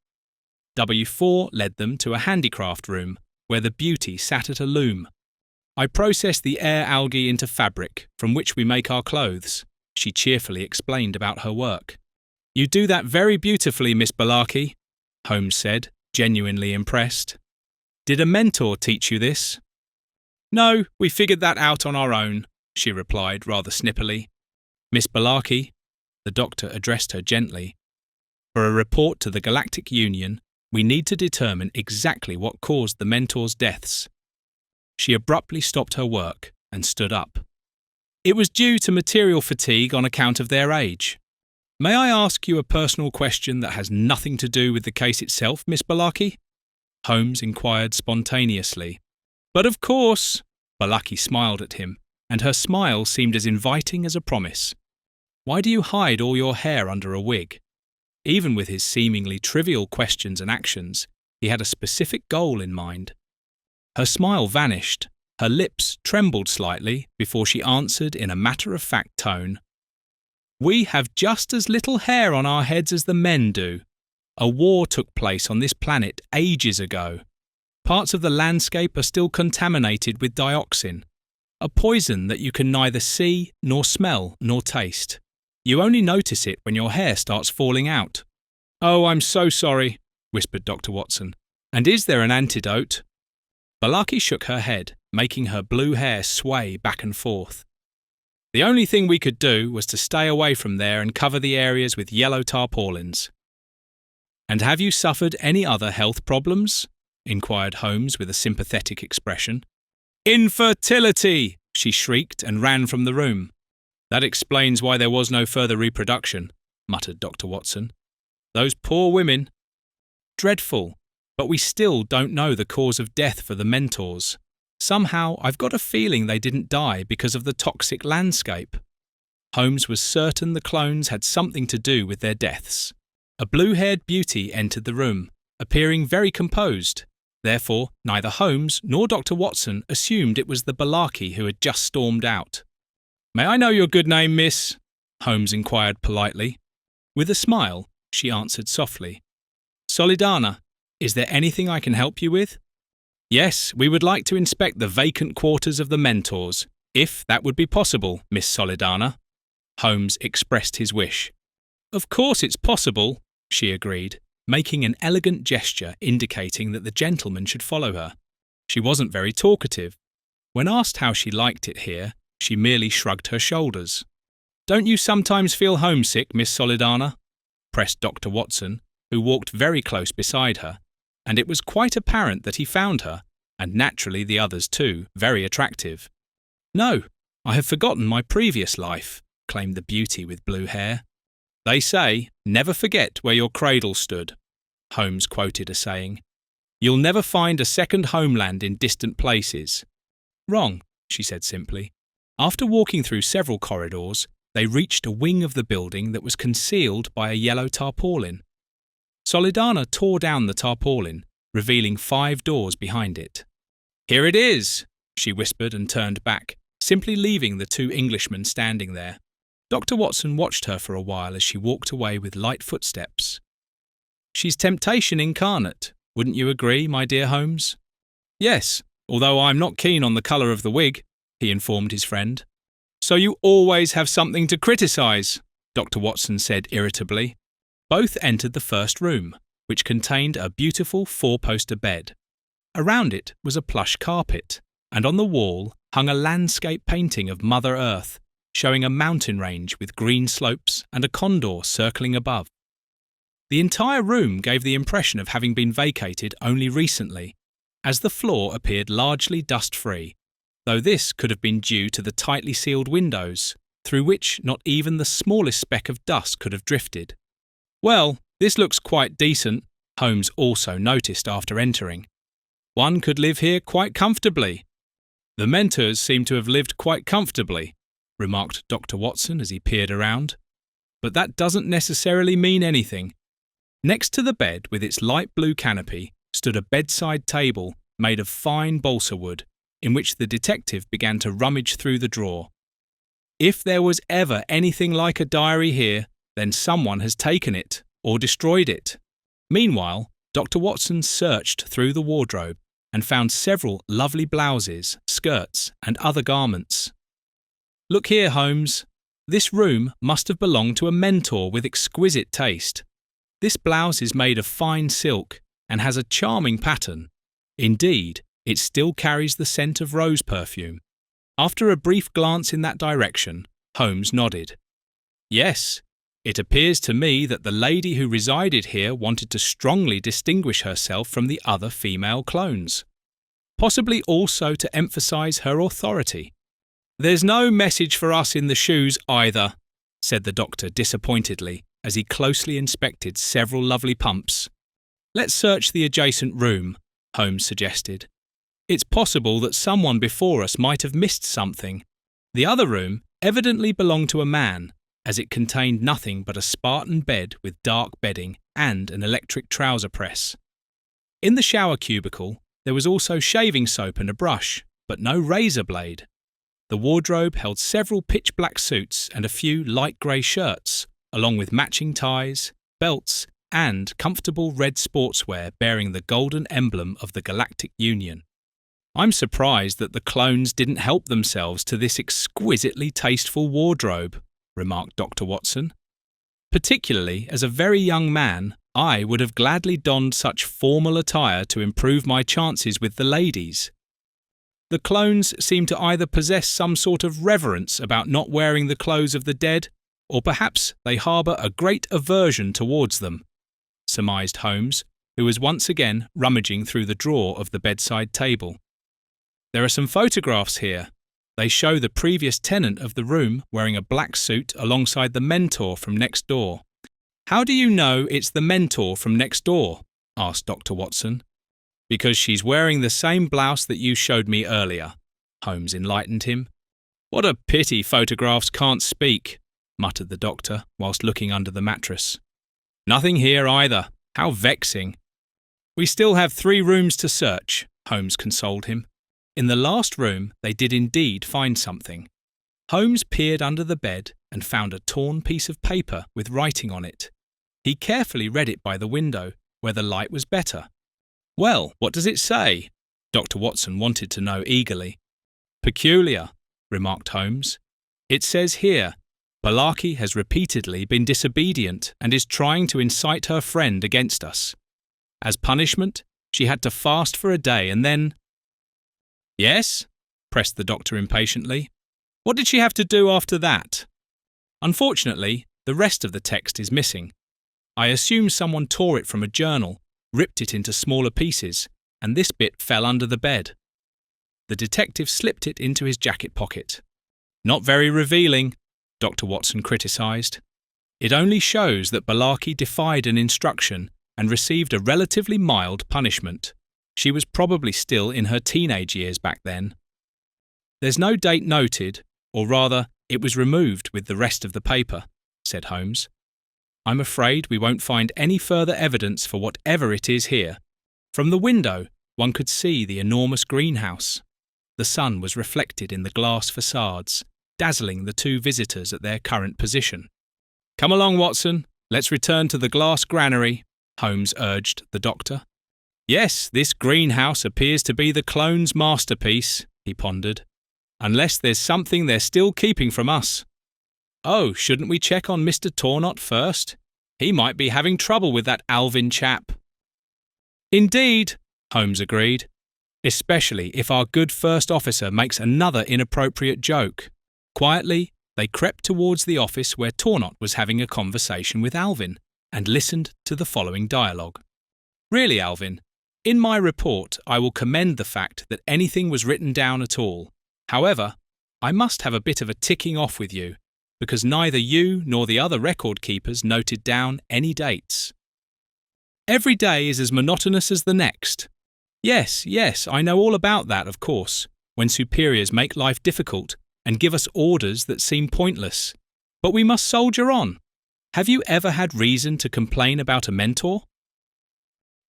W4 led them to a handicraft room where the beauty sat at a loom. "I process the air algae into fabric, from which we make our clothes," she cheerfully explained about her work. "You do that very beautifully, Miss Balaki," Holmes said, genuinely impressed. "Did a mentor teach you this?" "No, we figured that out on our own," she replied rather snippily. "Miss Balaki," the doctor addressed her gently, "for a report to the Galactic Union, we need to determine exactly what caused the mentor's deaths." She abruptly stopped her work and stood up. "It was due to material fatigue on account of their age. May I ask you a personal question that has nothing to do with the case itself, Miss Balaki?" Holmes inquired spontaneously. "But of course." Balaki smiled at him, and her smile seemed as inviting as a promise. "Why do you hide all your hair under a wig?" Even with his seemingly trivial questions and actions, he had a specific goal in mind. Her smile vanished. Her lips trembled slightly before she answered in a matter-of-fact tone. "We have just as little hair on our heads as the men do. A war took place on this planet ages ago. Parts of the landscape are still contaminated with dioxin, a poison that you can neither see, nor smell, nor taste. You only notice it when your hair starts falling out." "Oh, I'm so sorry," whispered Dr. Watson. "And is there an antidote?" Balaki shook her head, making her blue hair sway back and forth. "The only thing we could do was to stay away from there and cover the areas with yellow tarpaulins." "And have you suffered any other health problems?" inquired Holmes with a sympathetic expression. "Infertility!" she shrieked and ran from the room. "That explains why there was no further reproduction," muttered Dr. Watson. "Those poor women." "Dreadful, but we still don't know the cause of death for the mentors. Somehow I've got a feeling they didn't die because of the toxic landscape." Holmes was certain the clones had something to do with their deaths. A blue-haired beauty entered the room, appearing very composed. Therefore, neither Holmes nor Dr. Watson assumed it was the Balaki who had just stormed out. "May I know your good name, miss?" Holmes inquired politely. With a smile, she answered softly. "Solidana, is there anything I can help you with?" "Yes, we would like to inspect the vacant quarters of the mentors, if that would be possible, Miss Solidana." Holmes expressed his wish. "Of course it's possible," she agreed, making an elegant gesture indicating that the gentleman should follow her. She wasn't very talkative. When asked how she liked it here, she merely shrugged her shoulders. "Don't you sometimes feel homesick, Miss Solidana?" pressed Dr. Watson, who walked very close beside her, and it was quite apparent that he found her, and naturally the others too, very attractive. "No, I have forgotten my previous life," claimed the beauty with blue hair. "They say, never forget where your cradle stood," Holmes quoted a saying. "You'll never find a second homeland in distant places." "Wrong," she said simply. After walking through several corridors, they reached a wing of the building that was concealed by a yellow tarpaulin. Solidana tore down the tarpaulin, revealing 5 doors behind it. "Here it is," she whispered and turned back, simply leaving the 2 Englishmen standing there. Dr. Watson watched her for a while as she walked away with light footsteps. "She's temptation incarnate, wouldn't you agree, my dear Holmes?" "Yes, although I'm not keen on the colour of the wig," he informed his friend. "So you always have something to criticise," Dr. Watson said irritably. Both entered the first room, which contained a beautiful 4-poster bed. Around it was a plush carpet, and on the wall hung a landscape painting of Mother Earth, showing a mountain range with green slopes and a condor circling above. The entire room gave the impression of having been vacated only recently, as the floor appeared largely dust-free, though this could have been due to the tightly sealed windows, through which not even the smallest speck of dust could have drifted. "Well, this looks quite decent," Holmes also noticed after entering. "One could live here quite comfortably." "The mentors seem to have lived quite comfortably," remarked Dr. Watson as he peered around. "But that doesn't necessarily mean anything." Next to the bed with its light blue canopy stood a bedside table made of fine balsa wood, in which the detective began to rummage through the drawer. If there was ever anything like a diary here, then someone has taken it or destroyed it. Meanwhile, Dr. Watson searched through the wardrobe and found several lovely blouses, skirts, and other garments. "Look here, Holmes. This room must have belonged to a mentor with exquisite taste. This blouse is made of fine silk and has a charming pattern. Indeed, it still carries the scent of rose perfume." After a brief glance in that direction, Holmes nodded. "Yes, it appears to me that the lady who resided here wanted to strongly distinguish herself from the other female clones, possibly also to emphasize her authority." "There's no message for us in the shoes either," said the doctor disappointedly as he closely inspected several lovely pumps. "Let's search the adjacent room," Holmes suggested. "It's possible that someone before us might have missed something." The other room evidently belonged to a man, as it contained nothing but a Spartan bed with dark bedding and an electric trouser press. In the shower cubicle, there was also shaving soap and a brush, but no razor blade. The wardrobe held several pitch-black suits and a few light grey shirts, along with matching ties, belts, and comfortable red sportswear bearing the golden emblem of the Galactic Union. "I'm surprised that the clones didn't help themselves to this exquisitely tasteful wardrobe," remarked Dr. Watson. "Particularly as a very young man, I would have gladly donned such formal attire to improve my chances with the ladies. The clones seem to either possess some sort of reverence about not wearing the clothes of the dead, or perhaps they harbour a great aversion towards them," surmised Holmes, who was once again rummaging through the drawer of the bedside table. "There are some photographs here. They show the previous tenant of the room wearing a black suit alongside the mentor from next door." "How do you know it's the mentor from next door?" asked Dr. Watson. "Because she's wearing the same blouse that you showed me earlier," Holmes enlightened him. "What a pity photographs can't speak," muttered the doctor whilst looking under the mattress. "Nothing here either. How vexing." "We still have 3 rooms to search," Holmes consoled him. In the last room, they did indeed find something. Holmes peered under the bed and found a torn piece of paper with writing on it. He carefully read it by the window, where the light was better. "Well, what does it say?" Dr. Watson wanted to know eagerly. "Peculiar," remarked Holmes. "It says here, Balaki has repeatedly been disobedient and is trying to incite her friend against us. As punishment, she had to fast for a day and then—" "Yes?" pressed the doctor impatiently. "What did she have to do after that?" "Unfortunately, the rest of the text is missing. I assume someone tore it from a journal, ripped it into smaller pieces, and this bit fell under the bed." The detective slipped it into his jacket pocket. "Not very revealing," Dr. Watson criticised. "It only shows that Balaki defied an instruction and received a relatively mild punishment. She was probably still in her teenage years back then." "There's no date noted, or rather, it was removed with the rest of the paper," said Holmes. "I'm afraid we won't find any further evidence for whatever it is here. From the window, one could see the enormous greenhouse. The sun was reflected in the glass facades, dazzling the 2 visitors at their current position. "Come along, Watson. Let's return to the glass granary," Holmes urged the doctor. "Yes, this greenhouse appears to be the clone's masterpiece," he pondered. "Unless there's something they're still keeping from us. Oh, shouldn't we check on Mr. Tornot first? He might be having trouble with that Alvin chap." "Indeed," Holmes agreed. especially if our good first officer makes another inappropriate joke. Quietly, they crept towards the office where Tornot was having a conversation with Alvin and listened to the following dialogue. Really, Alvin, in my report I will commend the fact that anything was written down at all. However, I must have a bit of a ticking off with you, because neither you nor the other record keepers noted down any dates. Every day is as monotonous as the next. Yes, I know all about that, of course, when superiors make life difficult and give us orders that seem pointless. But we must soldier on. Have you ever had reason to complain about a mentor?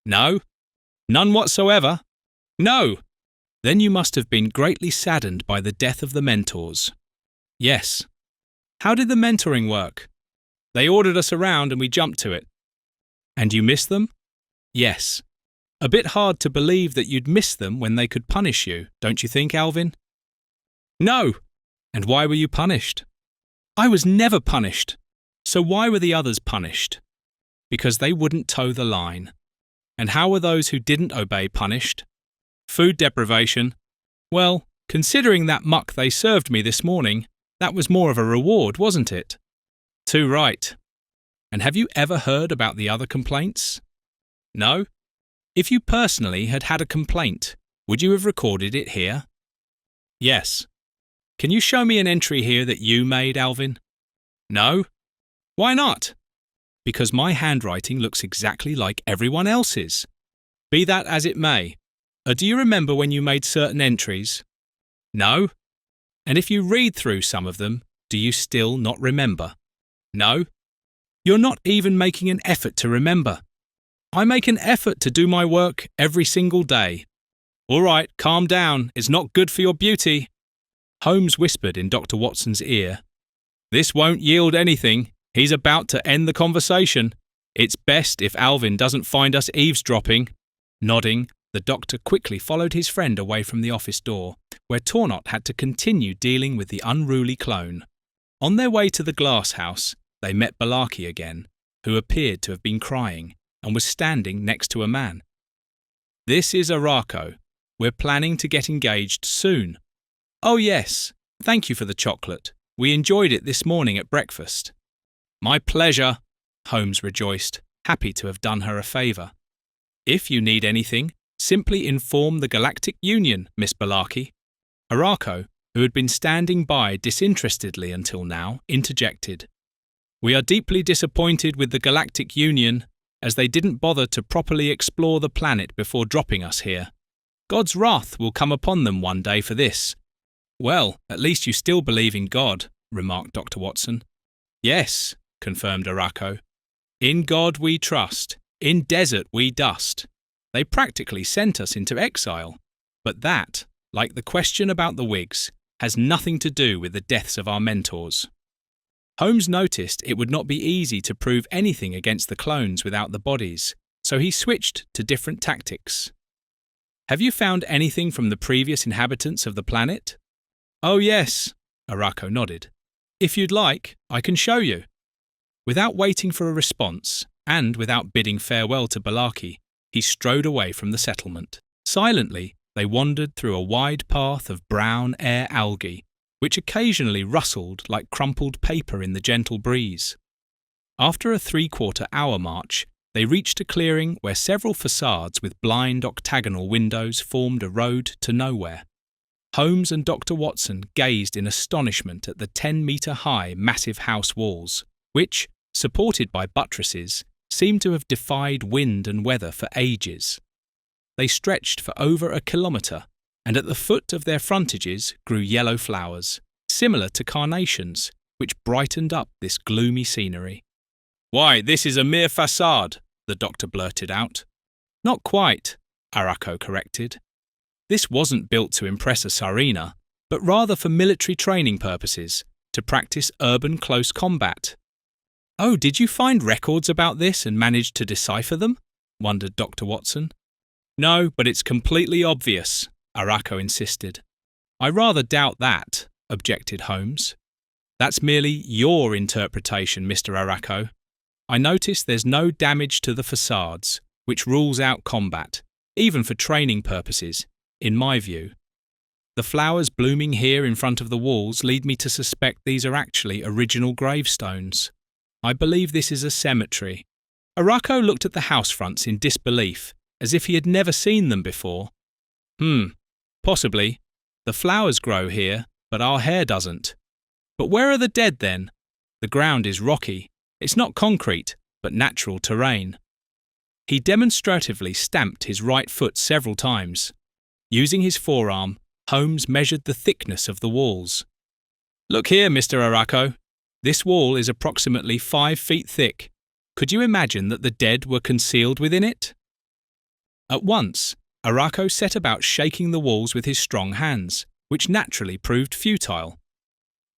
No. None whatsoever? No. Then you must have been greatly saddened by the death of the mentors. Yes. How did the mentoring work? They ordered us around and we jumped to it. And you miss them? Yes. A bit hard to believe that you'd miss them when they could punish you, don't you think, Alvin? No. And why were you punished? I was never punished. So why were the others punished? Because they wouldn't toe the line. And how were those who didn't obey punished? Food deprivation. Well, considering that muck they served me this morning, that was more of a reward, wasn't it? Too right. And have you ever heard about the other complaints? No? If you personally had had a complaint, would you have recorded it here? Yes. Can you show me an entry here that you made, Alvin? No? Why not? Because my handwriting looks exactly like everyone else's. Be that as it may, do you remember when you made certain entries? No? And if you read through some of them, do you still not remember? No? You're not even making an effort to remember. I make an effort to do my work every single day. All right, calm down. It's not good for your beauty. Holmes whispered in Dr. Watson's ear. This won't yield anything. He's about to end the conversation. It's best if Alvin doesn't find us eavesdropping. Nodding, the doctor quickly followed his friend away from the office door, where Tornot had to continue dealing with the unruly clone. On their way to the glass house, they met Balaki again, who appeared to have been crying and was standing next to a man. This is Araco. We're planning to get engaged soon. Oh yes, thank you for the chocolate. We enjoyed it this morning at breakfast. My pleasure, Holmes rejoiced, happy to have done her a favour. If you need anything, simply inform the Galactic Union, Miss Balaki. Araco, who had been standing by disinterestedly until now, interjected. We are deeply disappointed with the Galactic Union, as they didn't bother to properly explore the planet before dropping us here. God's wrath will come upon them one day for this. Well, at least you still believe in God, remarked Dr. Watson. Yes, confirmed Araco. In God we trust, in desert we dust. They practically sent us into exile. But that, like the question about the wigs, has nothing to do with the deaths of our mentors. Holmes noticed it would not be easy to prove anything against the clones without the bodies, so he switched to different tactics. Have you found anything from the previous inhabitants of the planet? Oh yes, Araco nodded. If you'd like, I can show you. Without waiting for a response, and without bidding farewell to Balaki, he strode away from the settlement. Silently, they wandered through a wide path of brown air algae, which occasionally rustled like crumpled paper in the gentle breeze. After a 3/4-hour march, they reached a clearing where several facades with blind octagonal windows formed a road to nowhere. Holmes and Dr. Watson gazed in astonishment at the 10-metre-high massive house walls, which, supported by buttresses, seemed to have defied wind and weather for ages. They stretched for over a kilometre, and at the foot of their frontages grew yellow flowers, similar to carnations, which brightened up this gloomy scenery. Why, this is a mere facade, the doctor blurted out. Not quite, Araco corrected. This wasn't built to impress a Tsarina, but rather for military training purposes, to practice urban close combat. Oh, did you find records about this and manage to decipher them? Wondered Dr. Watson. No, but it's completely obvious, Araco insisted. I rather doubt that, objected Holmes. That's merely your interpretation, Mr. Araco. I notice there's no damage to the facades, which rules out combat, even for training purposes, in my view. The flowers blooming here in front of the walls lead me to suspect these are actually original gravestones. I believe this is a cemetery." Arako looked at the house fronts in disbelief, as if he had never seen them before. Possibly. The flowers grow here, but our hair doesn't. But where are the dead then? The ground is rocky. It's not concrete, but natural terrain. He demonstratively stamped his right foot several times. Using his forearm, Holmes measured the thickness of the walls. "Look here, Mr. Arako. This wall is approximately 5 feet thick. Could you imagine that the dead were concealed within it?" At once, Arako set about shaking the walls with his strong hands, which naturally proved futile.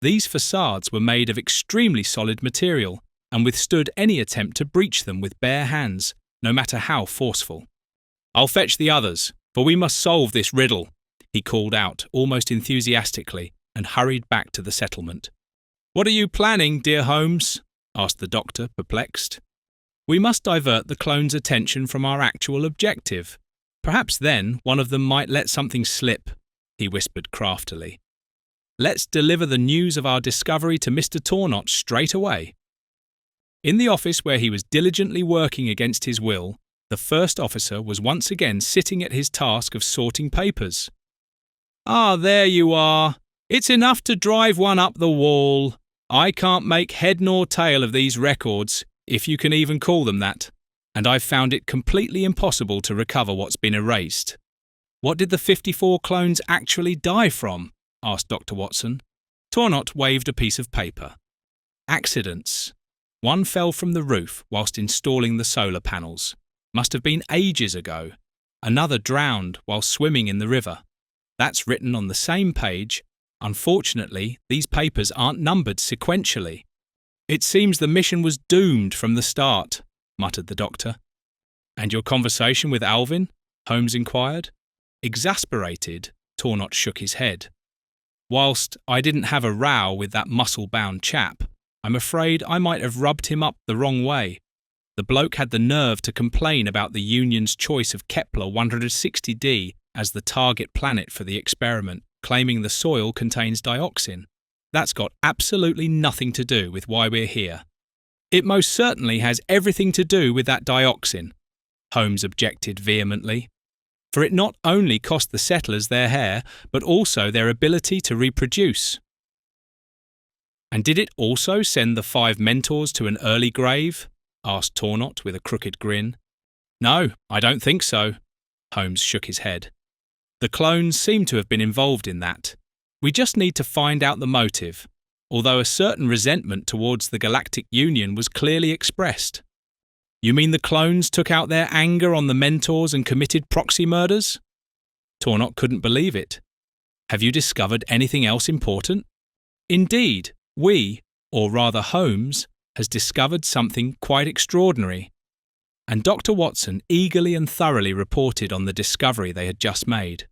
These facades were made of extremely solid material and withstood any attempt to breach them with bare hands, no matter how forceful. "I'll fetch the others, for we must solve this riddle," he called out almost enthusiastically and hurried back to the settlement. "What are you planning, dear Holmes?" asked the doctor, perplexed. "We must divert the clones' attention from our actual objective. Perhaps then one of them might let something slip," he whispered craftily. "Let's deliver the news of our discovery to Mr. Tornot straight away." In the office where he was diligently working against his will, the first officer was once again sitting at his task of sorting papers. "Ah, there you are. It's enough to drive one up the wall. I can't make head nor tail of these records, if you can even call them that, and I've found it completely impossible to recover what's been erased." "What did the 54 clones actually die from?" asked Dr. Watson. Tornot waved a piece of paper. "Accidents. One fell from the roof whilst installing the solar panels. Must have been ages ago. Another drowned while swimming in the river. That's written on the same page. Unfortunately, these papers aren't numbered sequentially." "It seems the mission was doomed from the start," muttered the doctor. "And your conversation with Alvin?" Holmes inquired. Exasperated, Tornot shook his head. "Whilst I didn't have a row with that muscle-bound chap, I'm afraid I might have rubbed him up the wrong way. The bloke had the nerve to complain about the Union's choice of Kepler 160d as the target planet for the experiment, claiming the soil contains dioxin. That's got absolutely nothing to do with why we're here." "It most certainly has everything to do with that dioxin," Holmes objected vehemently. "For it not only cost the settlers their hair, but also their ability to reproduce." "And did it also send the 5 mentors to an early grave?" asked Tornot with a crooked grin. "No, I don't think so." Holmes shook his head. "The clones seem to have been involved in that. We just need to find out the motive, although a certain resentment towards the Galactic Union was clearly expressed." "You mean the clones took out their anger on the mentors and committed proxy murders?" Tornot couldn't believe it. "Have you discovered anything else important?" "Indeed, we, or rather Holmes, has discovered something quite extraordinary." And Dr. Watson eagerly and thoroughly reported on the discovery they had just made.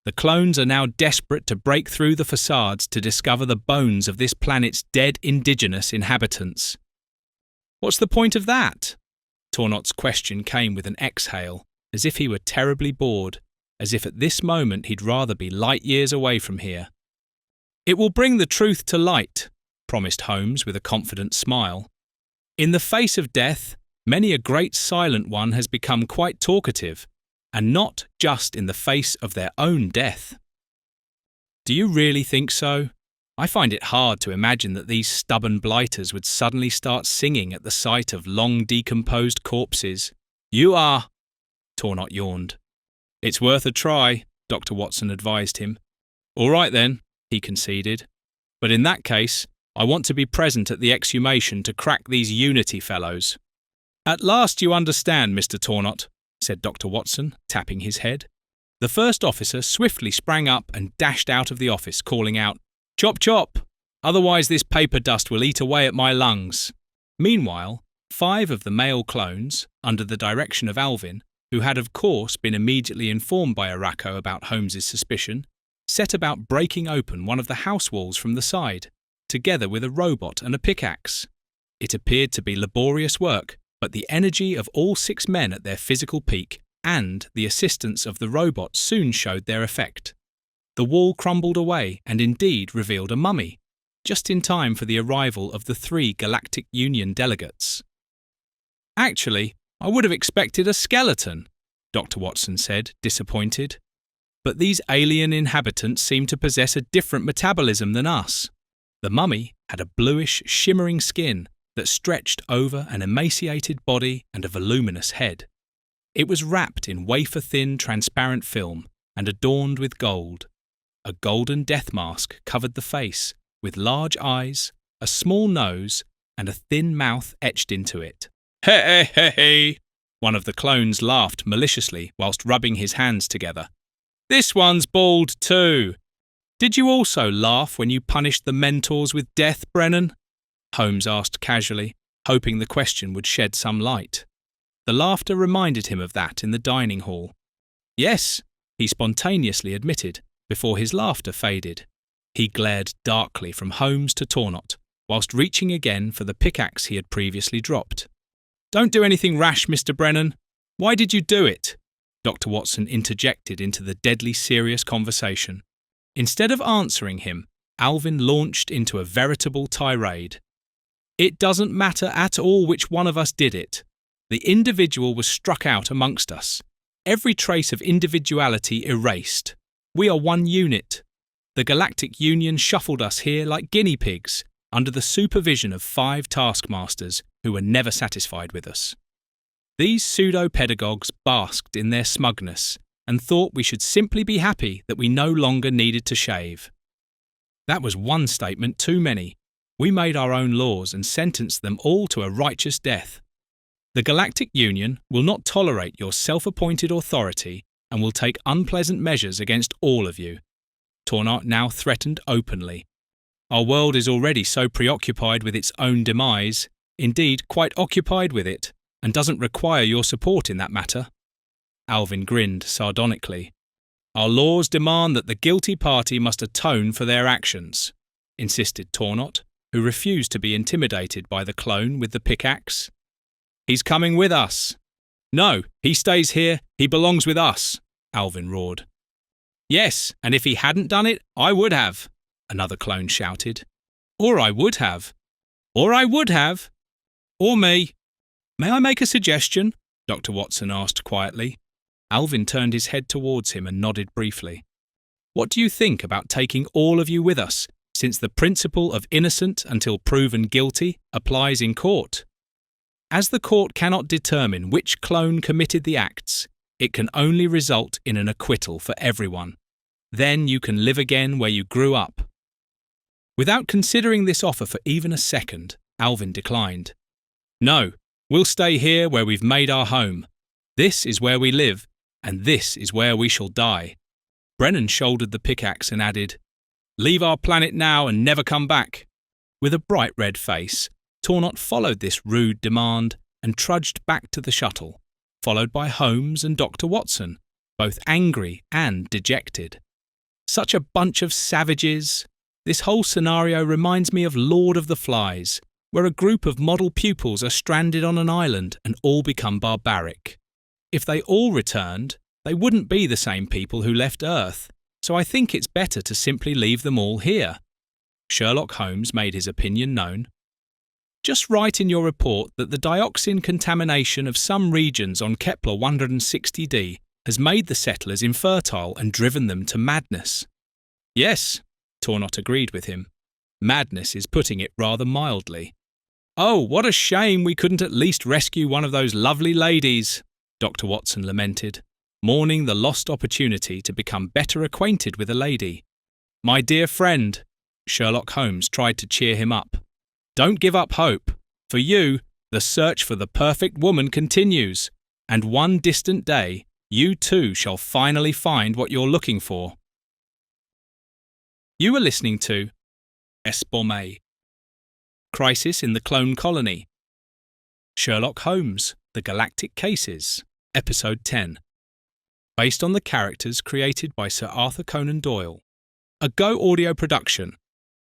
"The clones are now desperate to break through the facades to discover the bones of this planet's dead indigenous inhabitants." "What's the point of that?" Tornot's question came with an exhale, as if he were terribly bored, as if at this moment he'd rather be light years away from here. "It will bring the truth to light," promised Holmes with a confident smile. "In the face of death, many a great silent one has become quite talkative, and not just in the face of their own death." "Do you really think so? I find it hard to imagine that these stubborn blighters would suddenly start singing at the sight of long decomposed corpses." "You are," Tornot yawned. "It's worth a try," Dr. Watson advised him. "All right then," he conceded. "But in that case, I want to be present at the exhumation to crack these Unity fellows." "At last you understand, Mr. Tornot," said Dr. Watson, tapping his head. The first officer swiftly sprang up and dashed out of the office, calling out, "Chop chop! Otherwise this paper dust will eat away at my lungs." Meanwhile, 5 of the male clones, under the direction of Alvin, who had of course been immediately informed by Arako about Holmes's suspicion, set about breaking open one of the house walls from the side, together with a robot and a pickaxe. It appeared to be laborious work, but the energy of all 6 men at their physical peak and the assistance of the robot soon showed their effect. The wall crumbled away and indeed revealed a mummy, just in time for the arrival of the 3 Galactic Union delegates. "Actually, I would have expected a skeleton," Dr. Watson said, disappointed. "But these alien inhabitants seem to possess a different metabolism than us." The mummy had a bluish, shimmering skin that stretched over an emaciated body and a voluminous head. It was wrapped in wafer-thin, transparent film and adorned with gold. A golden death mask covered the face, with large eyes, a small nose, and a thin mouth etched into it. "Hey, hey, hey!" One of the clones laughed maliciously whilst rubbing his hands together. "This one's bald too. Did you also laugh when you punished the mentors with death, Brennan?" Holmes asked casually, hoping the question would shed some light. The laughter reminded him of that in the dining hall. "Yes," he spontaneously admitted, before his laughter faded. He glared darkly from Holmes to Tornot, whilst reaching again for the pickaxe he had previously dropped. "Don't do anything rash, Mr. Brennan. Why did you do it?" Dr. Watson interjected into the deadly serious conversation. Instead of answering him, Alvin launched into a veritable tirade. "It doesn't matter at all which one of us did it. The individual was struck out amongst us. Every trace of individuality erased. We are one unit. The Galactic Union shuffled us here like guinea pigs, under the supervision of 5 taskmasters who were never satisfied with us. These pseudo-pedagogues basked in their smugness and thought we should simply be happy that we no longer needed to shave. That was one statement too many. We made our own laws and sentenced them all to a righteous death. The Galactic Union will not tolerate your self-appointed authority and will take unpleasant measures against all of you." Tornot now threatened openly. "Our world is already so preoccupied with its own demise, indeed quite occupied with it, and doesn't require your support in that matter." Alvin grinned sardonically. "Our laws demand that the guilty party must atone for their actions," insisted Tornot, who refused to be intimidated by the clone with the pickaxe. "He's coming with us." "No, he stays here, he belongs with us," Alvin roared. "Yes, and if he hadn't done it, I would have," another clone shouted. "Or I would have." "Or I would have." "Or me." "May I make a suggestion?" Dr. Watson asked quietly. Alvin turned his head towards him and nodded briefly. "What do you think about taking all of you with us, since the principle of innocent until proven guilty applies in court? As the court cannot determine which clone committed the acts, it can only result in an acquittal for everyone. Then you can live again where you grew up." Without considering this offer for even a second, Alvin declined. "No, we'll stay here where we've made our home. This is where we live, and this is where we shall die." Brennan shouldered the pickaxe and added, "Leave our planet now and never come back." With a bright red face, Tornot followed this rude demand and trudged back to the shuttle, followed by Holmes and Dr. Watson, both angry and dejected. Such a bunch of savages. This whole scenario reminds me of Lord of the Flies, where a group of model pupils are stranded on an island and all become barbaric. If they all returned, they wouldn't be the same people who left Earth, so I think it's better to simply leave them all here. Sherlock Holmes made his opinion known. "Just write in your report that the dioxin contamination of some regions on Kepler 160d has made the settlers infertile and driven them to madness." "Yes," Tornot agreed with him. "Madness is putting it rather mildly." "Oh, what a shame we couldn't at least rescue one of those lovely ladies," Dr. Watson lamented, mourning the lost opportunity to become better acquainted with a lady. "My dear friend," Sherlock Holmes tried to cheer him up, "don't give up hope. For you, the search for the perfect woman continues, and one distant day, you too shall finally find what you're looking for." You were listening to Pomej, Crisis in the Clone Colony, Sherlock Holmes, The Galactic Cases, Episode 10, based on the characters created by Sir Arthur Conan Doyle, a Go Audio production